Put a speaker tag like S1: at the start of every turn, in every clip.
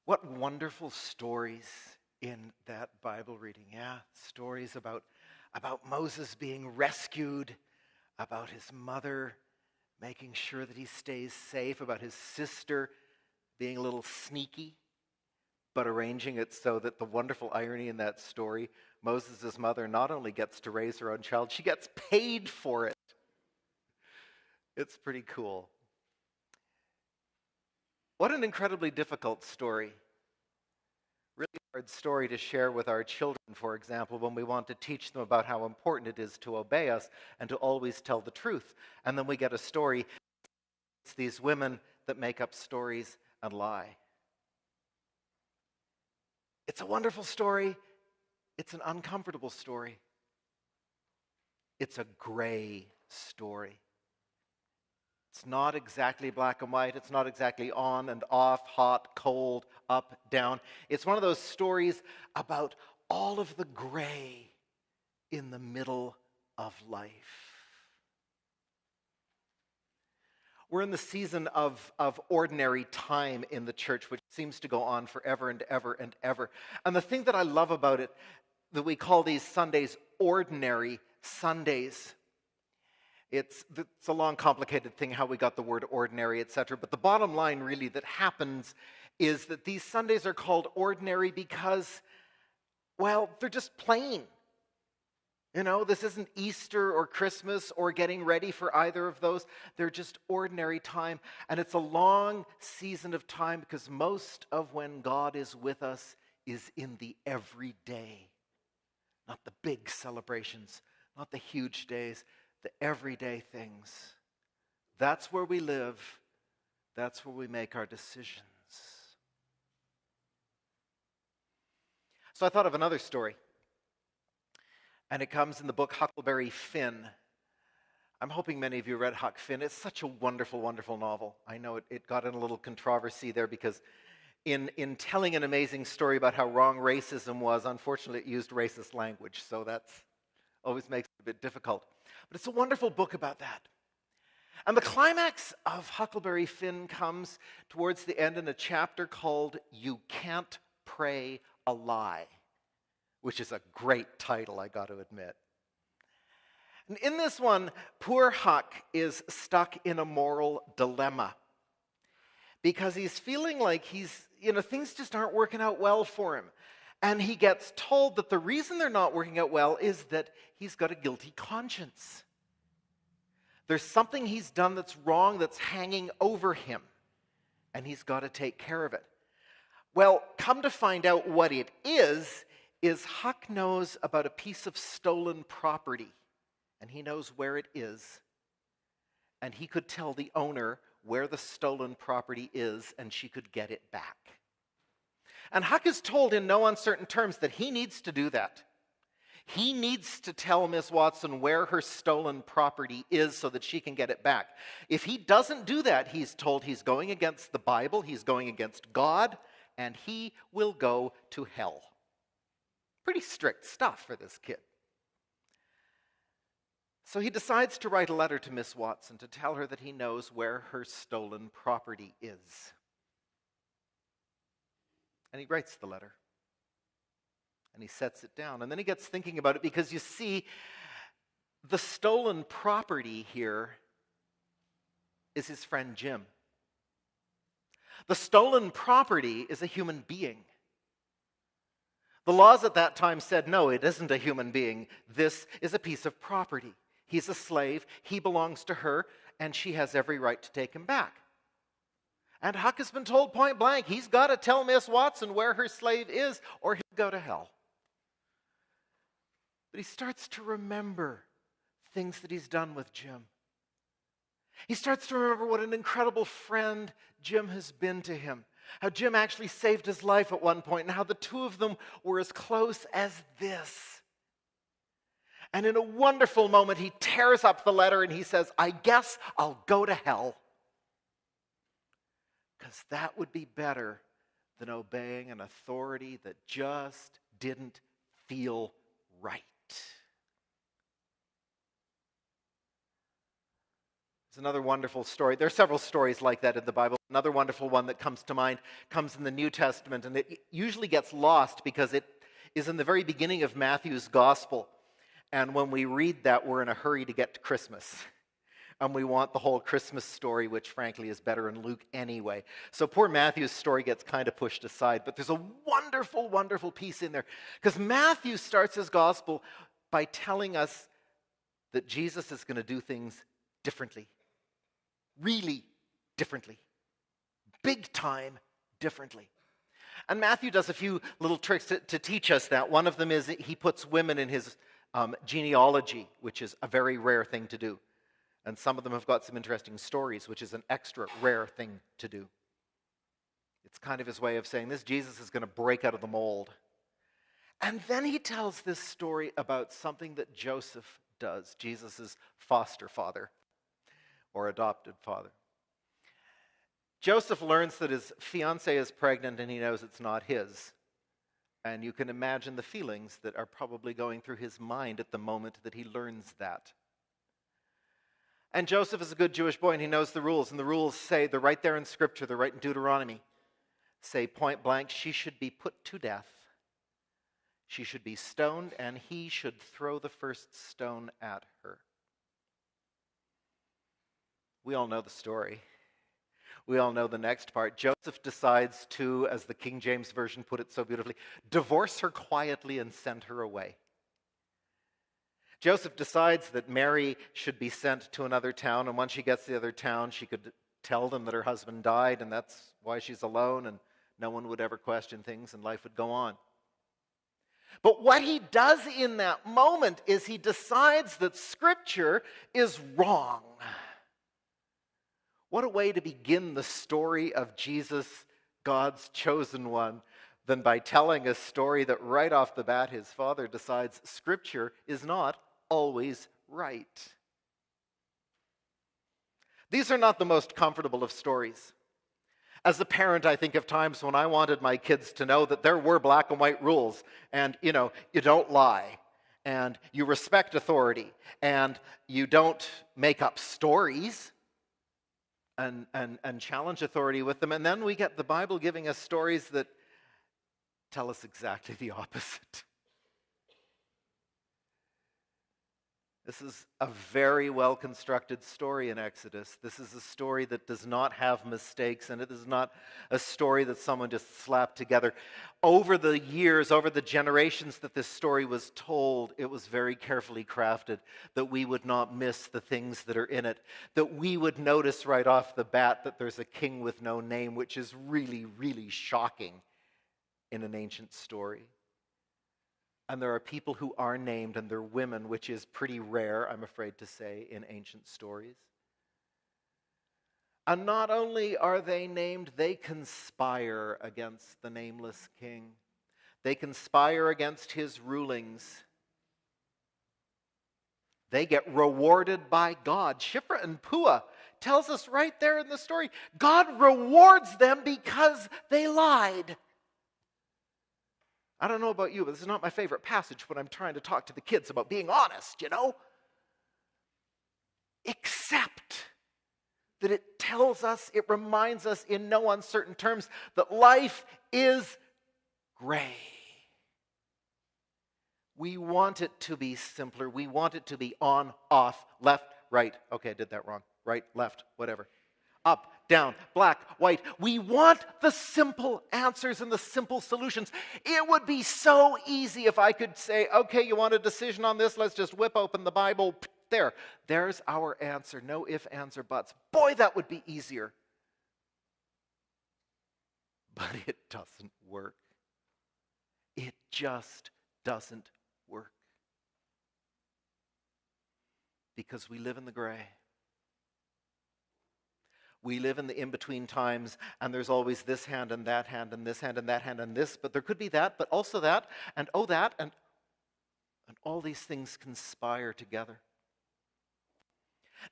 S1: What wonderful stories in that Bible reading. Yeah, stories about Moses being rescued, about his mother making sure that he stays safe, about his sister being a little sneaky, but arranging it so that the wonderful irony in that story, Moses' mother not only gets to raise her own child, she gets paid for it. It's pretty cool. What an incredibly difficult story. Really hard story to share with our children, for example, when we want to teach them about how important it is to obey us and to always tell the truth. And then we get a story. It's these women that make up stories and lie. It's a wonderful story. It's an uncomfortable story. It's a gray story. It's not exactly black and white. It's not exactly on and off, hot, cold, up, down. It's one of those stories about all of the gray in the middle of life. We're in the season of ordinary time in the church, which seems to go on forever and ever and ever. And the thing that I love about it, that we call these Sundays ordinary Sundays. It's a long, complicated thing how we got the word ordinary, etc. But the bottom line really that happens is that these Sundays are called ordinary because, well, they're just plain. You know, this isn't Easter or Christmas or getting ready for either of those. They're just ordinary time. And it's a long season of time because most of when God is with us is in the everyday. Not the big celebrations, not the huge days. The everyday things. That's where we live. That's where we make our decisions. So I thought of another story. And it comes in the book Huckleberry Finn. I'm hoping many of you read Huck Finn. It's such a wonderful, wonderful novel. I know it got in a little controversy there because in telling an amazing story about how wrong racism was, unfortunately it used racist language. So that's always makes it a bit difficult. But it's a wonderful book about that. And the climax of Huckleberry Finn comes towards the end in a chapter called You Can't Pray a Lie, which is a great title, I got to admit. And in this one, poor Huck is stuck in a moral dilemma because he's feeling like things just aren't working out well for him. And he gets told that the reason they're not working out well is that he's got a guilty conscience. There's something he's done that's wrong that's hanging over him, and he's got to take care of it. Well, come to find out what it is Huck knows about a piece of stolen property, and he knows where it is, and he could tell the owner where the stolen property is, and she could get it back. And Huck is told in no uncertain terms that he needs to do that. He needs to tell Miss Watson where her stolen property is so that she can get it back. If he doesn't do that, he's told he's going against the Bible, he's going against God, and he will go to hell. Pretty strict stuff for this kid. So he decides to write a letter to Miss Watson to tell her that he knows where her stolen property is. And he writes the letter. And he sets it down. And then he gets thinking about it because you see, the stolen property here is his friend Jim. The stolen property is a human being. The laws at that time said, no, it isn't a human being. This is a piece of property. He's a slave. He belongs to her, and she has every right to take him back. And Huck has been told point blank, he's got to tell Miss Watson where her slave is, or he'll go to hell. But he starts to remember things that he's done with Jim. He starts to remember what an incredible friend Jim has been to him. How Jim actually saved his life at one point, and how the two of them were as close as this. And in a wonderful moment, he tears up the letter and he says, I guess I'll go to hell. Because that would be better than obeying an authority that just didn't feel right. As another wonderful story. There are several stories like that in the Bible. Another wonderful one that comes to mind comes in the New Testament, and it usually gets lost because it is in the very beginning of Matthew's gospel. And when we read that, we're in a hurry to get to Christmas. And we want the whole Christmas story, which frankly is better in Luke anyway. So poor Matthew's story gets kind of pushed aside. But there's a wonderful, wonderful piece in there. Because Matthew starts his gospel by telling us that Jesus is going to do things differently. Really differently. Big time differently. And Matthew does a few little tricks to teach us that. One of them is he puts women in his genealogy, which is a very rare thing to do. And some of them have got some interesting stories, which is an extra rare thing to do. It's kind of his way of saying this Jesus is going to break out of the mold. And then he tells this story about something that Joseph does, Jesus' foster father or adopted father. Joseph learns that his fiancée is pregnant and he knows it's not his. And you can imagine the feelings that are probably going through his mind at the moment that he learns that. And Joseph is a good Jewish boy and he knows the rules. And the rules say, they're right there in Scripture, they're right in Deuteronomy, say point blank, she should be put to death. She should be stoned and he should throw the first stone at her. We all know the story. We all know the next part. Joseph decides to, as the King James Version put it so beautifully, divorce her quietly and send her away. Joseph decides that Mary should be sent to another town, and once she gets to the other town, she could tell them that her husband died, and that's why she's alone, and no one would ever question things, and life would go on. But what he does in that moment is he decides that Scripture is wrong. What a way to begin the story of Jesus, God's chosen one, than by telling a story that right off the bat his father decides Scripture is not always right. These are not the most comfortable of stories. As a parent, I think of times when I wanted my kids to know that there were black and white rules, and you don't lie, and you respect authority, and you don't make up stories and challenge authority with them. And then we get the Bible giving us stories that tell us exactly the opposite. This is a very well-constructed story in Exodus. This is a story that does not have mistakes, and it is not a story that someone just slapped together. Over the years, over the generations that this story was told, it was very carefully crafted that we would not miss the things that are in it, that we would notice right off the bat that there's a king with no name, which is really, really shocking in an ancient story. And there are people who are named, and they're women, which is pretty rare, I'm afraid to say, in ancient stories. And not only are they named, they conspire against the nameless king. They conspire against his rulings. They get rewarded by God. Shiphrah and Puah tells us right there in the story, God rewards them because they lied. I don't know about you, but this is not my favorite passage when I'm trying to talk to the kids about being honest, Except that it tells us, it reminds us in no uncertain terms that life is gray. We want it to be simpler. We want it to be on, off, left, right. Okay, I did that wrong. Right, left, whatever. Up, down, black, white. We want the simple answers and the simple solutions. It would be so easy if I could say, okay, you want a decision on this? Let's just whip open the Bible. There's our answer. No ifs, ands, or buts. Boy, that would be easier. But it doesn't work. It just doesn't work. Because we live in the gray. We live in the in-between times, and there's always this hand and that hand and this hand and that hand and this, but there could be that, but also that, and oh that, and all these things conspire together.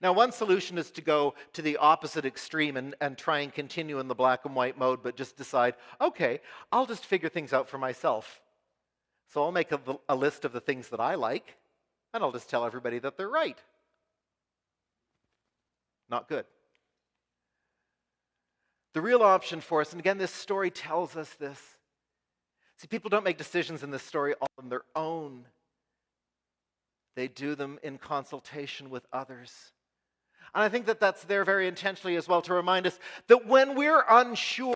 S1: Now, one solution is to go to the opposite extreme and try and continue in the black and white mode, but just decide, okay, I'll just figure things out for myself. So I'll make a list of the things that I like, and I'll just tell everybody that they're right. Not good. The real option for us, and again, this story tells us this. See, people don't make decisions in this story all on their own. They do them in consultation with others. And I think that that's there very intentionally as well to remind us that when we're unsure,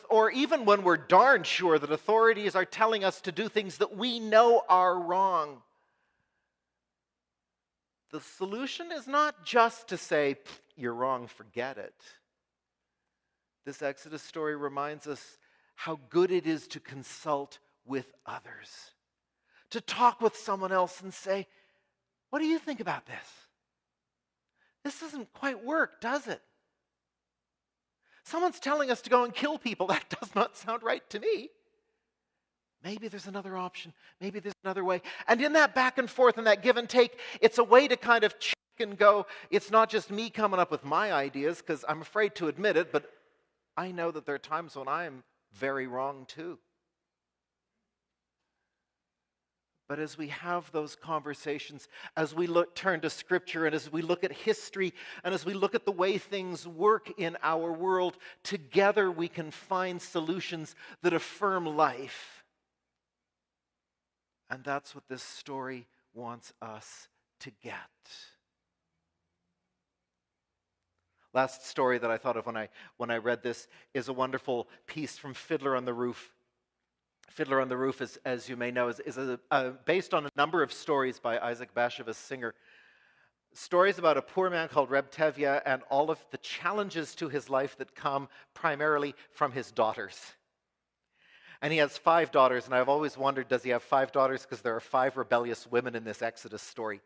S1: or even when we're darn sure that authorities are telling us to do things that we know are wrong, the solution is not just to say, you're wrong, forget it. This Exodus story reminds us how good it is to consult with others, to talk with someone else and say, what do you think about this? This doesn't quite work, does it? Someone's telling us to go and kill people. That does not sound right to me. Maybe there's another option. Maybe there's another way. And in that back and forth and that give and take, it's a way to kind of check and go, it's not just me coming up with my ideas, because I'm afraid to admit it, but I know that there are times when I'm very wrong too. But as we have those conversations, as we turn to Scripture, and as we look at history, and as we look at the way things work in our world, together we can find solutions that affirm life. And that's what this story wants us to get. Last story that I thought of when I read this is a wonderful piece from Fiddler on the Roof. Fiddler on the Roof, as you may know, is based on a number of stories by Isaac Bashevis Singer. Stories about a poor man called Reb Tevye and all of the challenges to his life that come primarily from his daughters. And he has 5 daughters, and I've always wondered, does he have 5 daughters? Because there are 5 rebellious women in this Exodus story.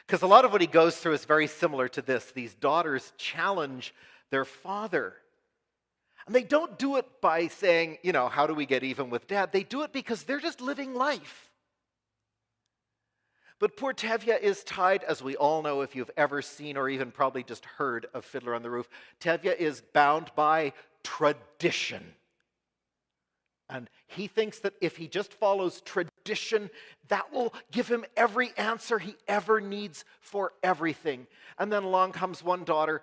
S1: Because a lot of what he goes through is very similar to this. These daughters challenge their father. And they don't do it by saying, how do we get even with Dad? They do it because they're just living life. But poor Tevye is tied, as we all know if you've ever seen or even probably just heard of Fiddler on the Roof. Tevye is bound by tradition. And he thinks that if he just follows tradition, that will give him every answer he ever needs for everything. And then along comes one daughter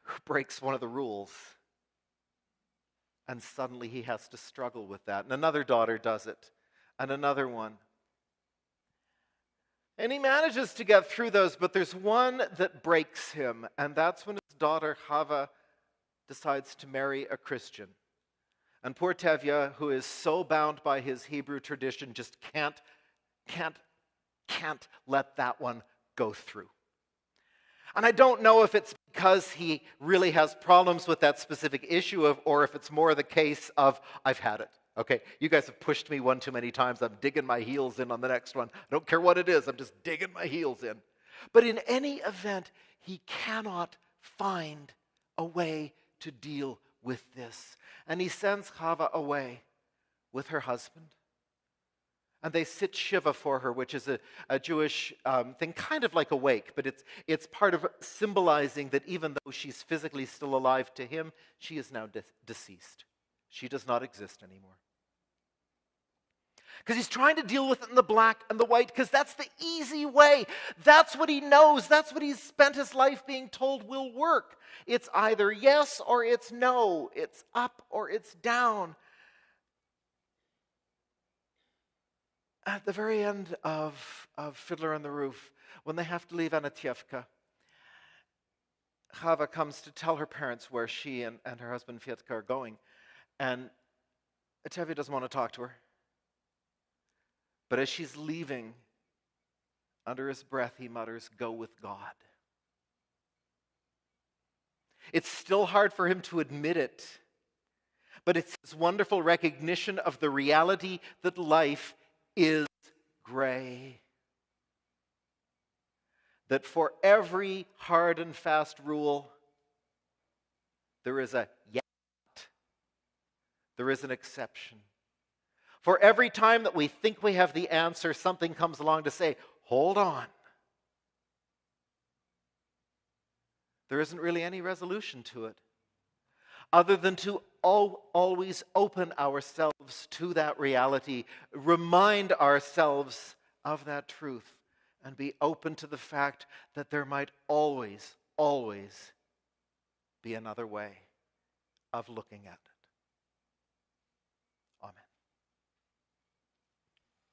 S1: who breaks one of the rules. And suddenly he has to struggle with that. And another daughter does it. And another one. And he manages to get through those, but there's one that breaks him. And that's when his daughter Chava decides to marry a Christian. And poor Tevye, who is so bound by his Hebrew tradition, just can't let that one go through. And I don't know if it's because he really has problems with that specific issue or if it's more the case of, I've had it. Okay, you guys have pushed me one too many times. I'm digging my heels in on the next one. I don't care what it is. I'm just digging my heels in. But in any event, he cannot find a way to deal with this. And he sends Chava away with her husband. And they sit Shiva for her, which is a Jewish thing, kind of like a wake, but it's part of symbolizing that even though she's physically still alive to him, she is now deceased. She does not exist anymore. Because he's trying to deal with it in the black and the white, because that's the easy way. That's what he knows. That's what he's spent his life being told will work. It's either yes or it's no. It's up or it's down. At the very end of Fiddler on the Roof, when they have to leave Anatievka, Chava comes to tell her parents where she and her husband Fietka are going. And Tevye doesn't want to talk to her. But as she's leaving, under his breath, he mutters, "Go with God." It's still hard for him to admit it, but it's this wonderful recognition of the reality that life is gray. That for every hard and fast rule, there is a yet. There is an exception. For every time that we think we have the answer, something comes along to say, hold on. There isn't really any resolution to it, other than to always open ourselves to that reality, remind ourselves of that truth, and be open to the fact that there might always always be another way of looking at